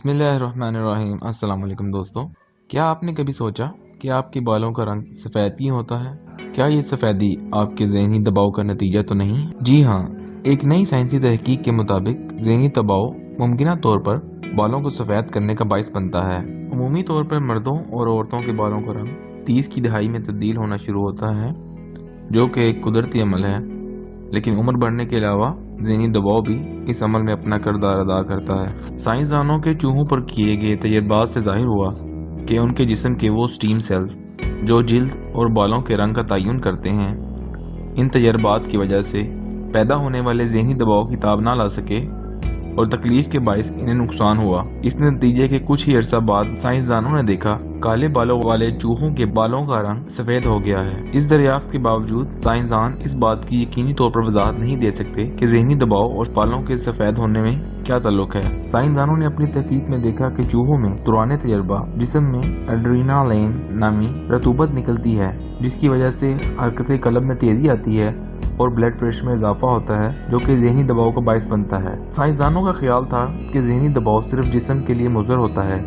बिस्मिल्लाहिर्रहमानिर्रहीम। अस्सलाम वालेकुम दोस्तों, क्या आपने कभी सोचा कि आपके बालों का रंग सफ़ेद क्यों होता है? क्या ये सफ़ेदी आपके ज़हनी दबाव का नतीजा तो नहीं? जी हाँ, एक नई साइंसी तहकीक के मुताबिक ज़हनी दबाव मुमकिना तौर पर बालों को सफ़ेद करने का बाइस बनता है। अमूमी तौर पर मर्दों और औरतों के बालों का रंग 30 की दहाई में तब्दील होना शुरू होता है, जो कि एक कुदरती अमल है, लेकिन उम्र बढ़ने के अलावा ज़हनी दबाव भी इस अमल में अपना किरदार अदा करता है। साइंसदानों के चूहों पर किए गए तजर्बात से जाहिर हुआ कि उनके जिस्म के वो स्टीम सेल्स जो जिल्द और बालों के रंग का तयन करते हैं, इन तजर्बात की वजह से पैदा होने वाले ज़हनी दबाव की ताब ना ला सके और तकलीफ के बायस इन्हें नुकसान हुआ। इस नतीजे के कुछ ही अरसा बाद साइंसदानों ने देखा काले बालों वाले चूहों के बालों का रंग सफेद हो गया है। इस दरियाफ्त के बावजूद साइंसदान इस बात की यकीनी तौर पर वजाहत नहीं दे सकते कि ज़हनी दबाव और बालों के सफेद होने में क्या ताल्लुक है। साइंसदानों ने अपनी तहकीक में देखा कि चूहों में दौरान तजर्बा जिस्म में एड्रेनालाइन नामी रतूबत निकलती है, जिसकी वजह से हरकत कलब में तेजी आती है और ब्लड प्रेशर में इजाफा होता है, जो कि ज़हनी दबाव का बायस बनता है। साइंसदानों का ख्याल था कि ज़हनी दबाव सिर्फ जिस्म के लिए मुज़र होता है,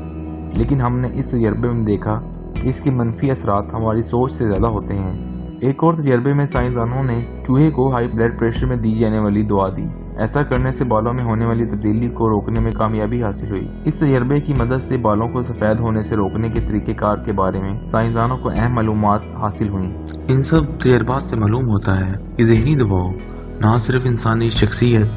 लेकिन हमने इस तजर्बे में देखा कि इसके मनफी असरात हमारी सोच से ज़्यादा होते हैं। एक और तजर्बे में साइंसदानों ने चूहे को हाई ब्लड प्रेशर में दी जाने वाली दवा दी। ऐसा करने से बालों में होने वाली तब्दीली को रोकने में कामयाबी हासिल हुई। इस तजर्बे की मदद से बालों को सफ़ेद होने से रोकने के तरीक़ेकार के बारे में साइंसदानों को अहम मालूमात हासिल हुई। इन सब तजर्बात से मालूम होता है कि ज़हनी दबाव न सिर्फ इंसानी शख्सियत,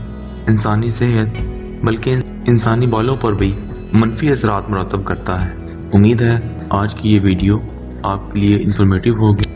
इंसानी सेहत, बल्कि इंसानी बालों पर भी मनफी असरात मुरतब करता है। उम्मीद है आज की ये वीडियो आपके लिए इंफॉर्मेटिव होगी।